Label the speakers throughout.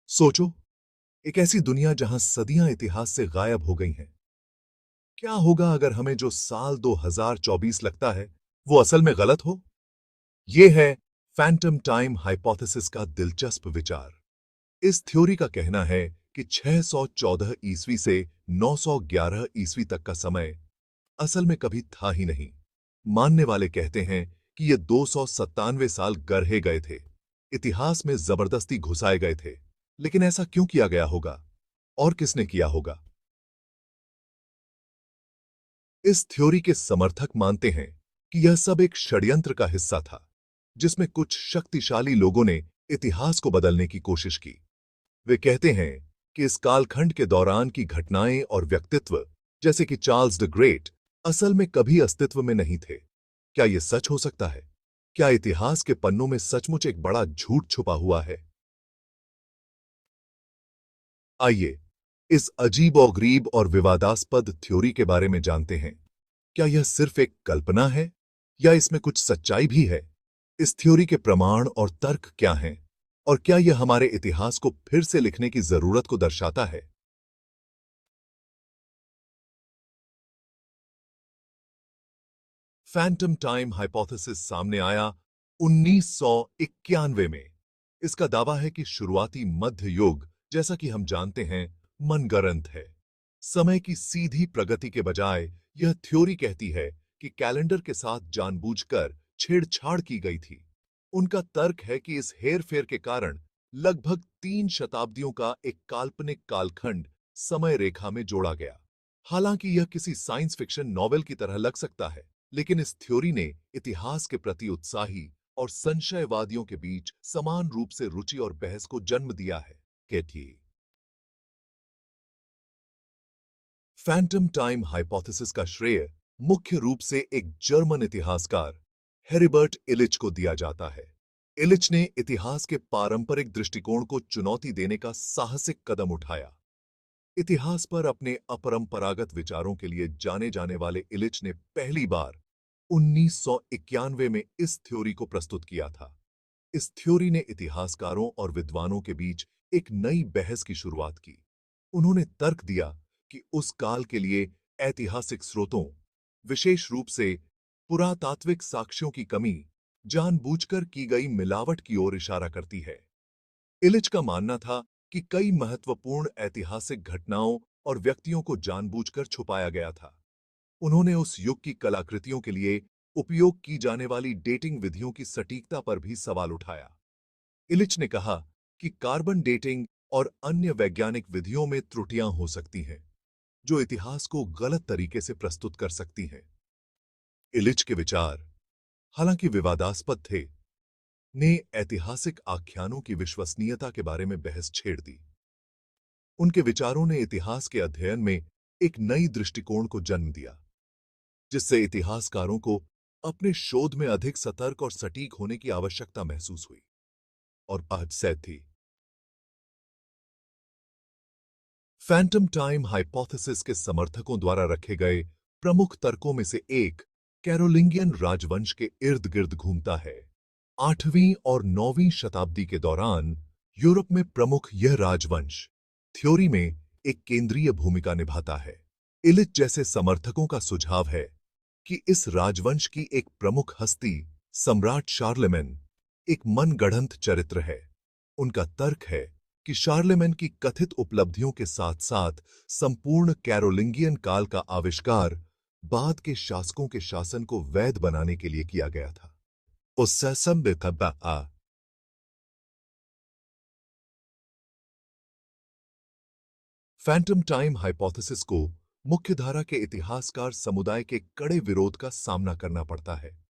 Speaker 1: सोचो, एक ऐसी दुनिया जहां सदियां इतिहास से गायब हो गई हैं। क्या होगा अगर हमें जो साल 2024 लगता है वो असल में गलत हो? यह है फैंटम टाइम हाइपोथेसिस का दिलचस्प विचार। इस थ्योरी का कहना है कि 614 ईस्वी से 911 ईस्वी तक का समय असल में कभी था ही नहीं। मानने वाले कहते हैं कि ये 297 साल गढ़े गए थे, इतिहास में जबरदस्ती घुसाए गए थे। लेकिन ऐसा क्यों किया गया होगा और किसने किया होगा? इस थ्योरी के समर्थक मानते हैं कि यह सब एक षड्यंत्र का हिस्सा था, जिसमें कुछ शक्तिशाली लोगों ने इतिहास को बदलने की कोशिश की। वे कहते हैं कि इस कालखंड के दौरान की घटनाएं और व्यक्तित्व, जैसे कि चार्ल्स द ग्रेट, असल में कभी अस्तित्व में नहीं थे। क्या यह सच हो सकता है? क्या इतिहास के पन्नों में सचमुच एक बड़ा झूठ छुपा हुआ है? आइए इस अजीबोगरीब और विवादास्पद थ्योरी के बारे में जानते हैं। क्या यह सिर्फ एक कल्पना है या इसमें कुछ सच्चाई भी है? इस थ्योरी के प्रमाण और तर्क क्या हैं? और क्या यह हमारे इतिहास को फिर से लिखने की जरूरत को दर्शाता है? फैंटम टाइम हाइपोथेसिस सामने आया 1991 में। इसका दावा है कि शुरुआती मध्य युग, जैसा कि हम जानते हैं, मनगढ़ंत है। समय की सीधी प्रगति के बजाय यह थ्योरी कहती है कि कैलेंडर के साथ जानबूझकर छेड़छाड़ की गई थी। उनका तर्क है कि इस हेरफेर के कारण लगभग 3 शताब्दियों का एक काल्पनिक कालखंड समय रेखा में जोड़ा गया। हालांकि यह किसी साइंस फिक्शन नॉवेल की तरह लग सकता है, लेकिन इस थ्योरी ने इतिहास के प्रति उत्साही और संशयवादियों के बीच समान रूप से रुचि और बहस को जन्म दिया है। केटी फैंटम टाइम हाइपोथेसिस का श्रेय मुख्य रूप से एक जर्मन इतिहासकार हेरिबर्ट इलिच को दिया जाता है। इलिच ने इतिहास के पारंपरिक दृष्टिकोण को चुनौती देने का साहसिक कदम उठाया। इतिहास पर अपने अपरंपरागत विचारों के लिए जाने जाने वाले इलिच ने पहली बार 1991 में इस थ्योरी को प्रस्तुत किया था। इस थ्योरी ने इतिहासकारों और विद्वानों के बीच एक नई बहस की शुरुआत की। उन्होंने तर्क दिया कि उस काल के लिए ऐतिहासिक स्रोतों, विशेष रूप से पुरातात्विक साक्ष्यों की कमी, जानबूझकर की गई मिलावट की ओर इशारा करती है। इलिच का मानना था कि कई महत्वपूर्ण ऐतिहासिक घटनाओं और व्यक्तियों को जानबूझकर छुपाया गया था। उन्होंने उस युग की कलाकृतियों के लिए उपयोग की जाने वाली डेटिंग विधियों की सटीकता पर भी सवाल उठाया। इलिच ने कहा कि कार्बन डेटिंग और अन्य वैज्ञानिक विधियों में त्रुटियां हो सकती हैं, जो इतिहास को गलत तरीके से प्रस्तुत कर सकती हैं। इलिच के विचार, हालांकि विवादास्पद थे, ने ऐतिहासिक आख्यानों की विश्वसनीयता के बारे में बहस छेड़ दी। उनके विचारों ने इतिहास के अध्ययन में एक नई दृष्टिकोण को जन्म दिया, जिससे इतिहासकारों को अपने शोध में अधिक सतर्क और सटीक होने की आवश्यकता महसूस हुई। और आज सैद थी। फैंटम टाइम हाइपोथेसिस के समर्थकों द्वारा रखे गए प्रमुख तर्कों में से एक कैरोलिंगियन राजवंश के इर्द गिर्द घूमता है। 8वीं और 9वीं शताब्दी के दौरान यूरोप में प्रमुख यह राजवंश थ्योरी में एक केंद्रीय भूमिका निभाता है। इलिच जैसे समर्थकों का सुझाव है कि इस राजवंश की एक प्रमुख हस्ती सम्राट शार्लेमेन एक मनगढ़ंत चरित्र है। उनका तर्क है कि शार्लेमेन की कथित उपलब्धियों के साथ-साथ संपूर्ण कैरोलिंगियन काल का आविष्कार बाद के शासकों के शासन को वैध बनाने के लिए किया गया था। उससे फैंटम टाइम हाइपोथेसिस को मुख्यधारा के इतिहासकार समुदाय के कड़े विरोध का सामना करना पड़ता है।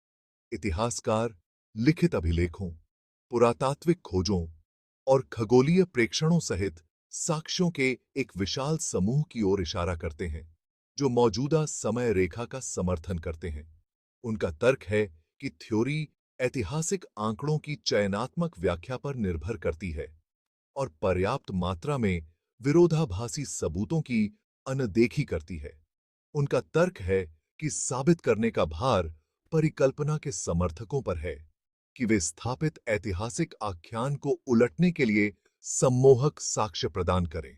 Speaker 1: इतिहासकार लिखित अभिलेखों, पुरातात्विक खोजों और खगोलीय प्रेक्षणों सहित साक्ष्यों के एक विशाल समूह की ओर इशारा करते हैं, जो मौजूदा समय रेखा का समर्थन करते हैं। उनका तर्क है कि थ्योरी ऐतिहासिक आंकड़ों की चयनात्मक व्याख्या पर निर्भर करती है और पर्याप्त मात्रा में विरोधाभासी सबूतों की अनदेखी करती है। उनका तर्क है कि साबित करने का भार परिकल्पना के समर्थकों पर है कि वे स्थापित ऐतिहासिक आख्यान को उलटने के लिए सम्मोहक साक्ष्य प्रदान करें।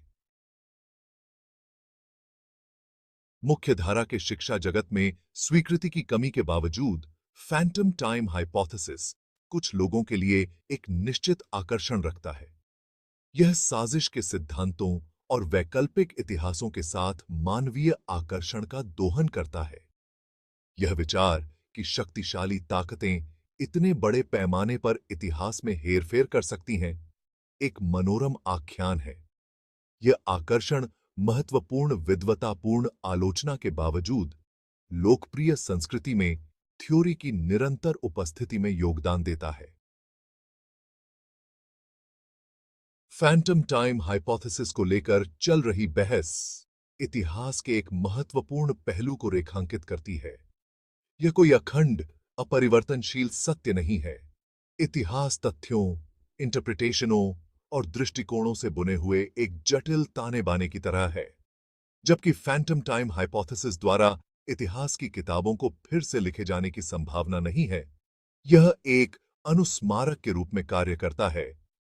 Speaker 1: मुख्यधारा के शिक्षा जगत में स्वीकृति की कमी के बावजूद फैंटम टाइम हाइपोथेसिस कुछ लोगों के लिए एक निश्चित आकर्षण रखता है। यह साजिश के सिद्धांतों और वैकल्पिक इतिहासों के साथ मानवीय आकर्षण का दोहन करता है। यह विचार कि शक्तिशाली ताकतें इतने बड़े पैमाने पर इतिहास में हेरफेर कर सकती हैं, एक मनोरम आख्यान है। यह आकर्षण महत्वपूर्ण विद्वतापूर्ण आलोचना के बावजूद लोकप्रिय संस्कृति में थ्योरी की निरंतर उपस्थिति में योगदान देता है। फैंटम टाइम हाइपोथेसिस को लेकर चल रही बहस इतिहास के एक महत्वपूर्ण पहलू को रेखांकित करती है। यह कोई अखंड, अपरिवर्तनशील सत्य नहीं है। इतिहास तथ्यों, इंटरप्रिटेशनों और दृष्टिकोणों से बुने हुए एक जटिल ताने बाने की तरह है। जबकि फैंटम टाइम हाइपोथेसिस द्वारा इतिहास की किताबों को फिर से लिखे जाने की संभावना नहीं है, यह एक अनुस्मारक के रूप में कार्य करता है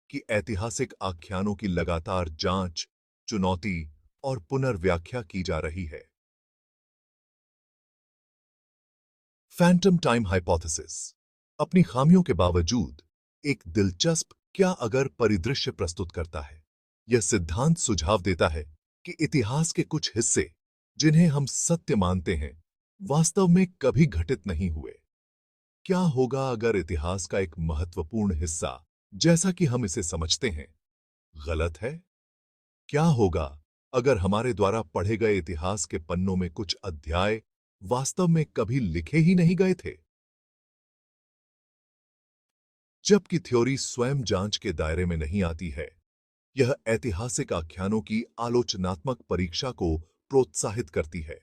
Speaker 1: कि ऐतिहासिक आख्यानों की लगातार जांच, चुनौती और पुनर्व्याख्या की जा रही है। फैंटम टाइम हाइपोथेसिस अपनी खामियों के बावजूद एक दिलचस्प क्या अगर परिदृश्य प्रस्तुत करता है। यह सिद्धांत सुझाव देता है कि इतिहास के कुछ हिस्से, जिन्हें हम सत्य मानते हैं, वास्तव में कभी घटित नहीं हुए। क्या होगा अगर इतिहास का एक महत्वपूर्ण हिस्सा, जैसा कि हम इसे समझते हैं, गलत है? क्या होगा अगर हमारे द्वारा पढ़े गए इतिहास के पन्नों में कुछ अध्याय वास्तव में कभी लिखे ही नहीं गए थे? जबकि थ्योरी स्वयं जांच के दायरे में नहीं आती है, यह ऐतिहासिक आख्यानों की आलोचनात्मक परीक्षा को प्रोत्साहित करती है।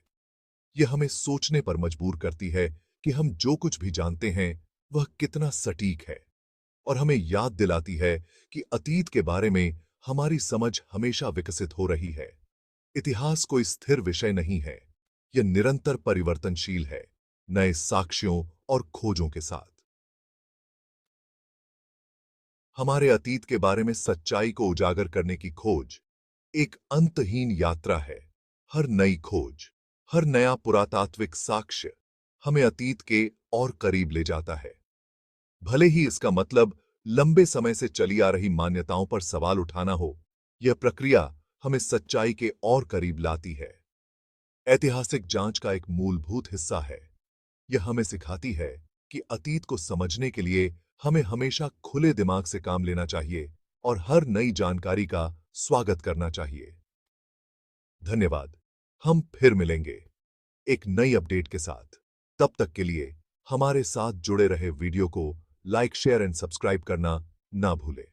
Speaker 1: यह हमें सोचने पर मजबूर करती है कि हम जो कुछ भी जानते हैं वह कितना सटीक है, और हमें याद दिलाती है कि अतीत के बारे में हमारी समझ हमेशा विकसित हो रही है। इतिहास कोई स्थिर विषय नहीं है, यह निरंतर परिवर्तनशील है, नए साक्ष्यों और खोजों के साथ। हमारे अतीत के बारे में सच्चाई को उजागर करने की खोज एक अंतहीन यात्रा है। हर नई खोज, हर नया पुरातात्विक साक्ष्य हमें अतीत के और करीब ले जाता है। भले ही इसका मतलब लंबे समय से चली आ रही मान्यताओं पर सवाल उठाना हो, यह प्रक्रिया हमें सच्चाई के और करीब लाती है। ऐतिहासिक जांच का एक मूलभूत हिस्सा है। यह हमें सिखाती है कि अतीत को समझने के लिए हमें हमेशा खुले दिमाग से काम लेना चाहिए और हर नई जानकारी का स्वागत करना चाहिए। धन्यवाद। हम फिर मिलेंगे एक नई अपडेट के साथ। तब तक के लिए हमारे साथ जुड़े रहे। वीडियो को लाइक, शेयर एंड सब्सक्राइब करना ना भूलें।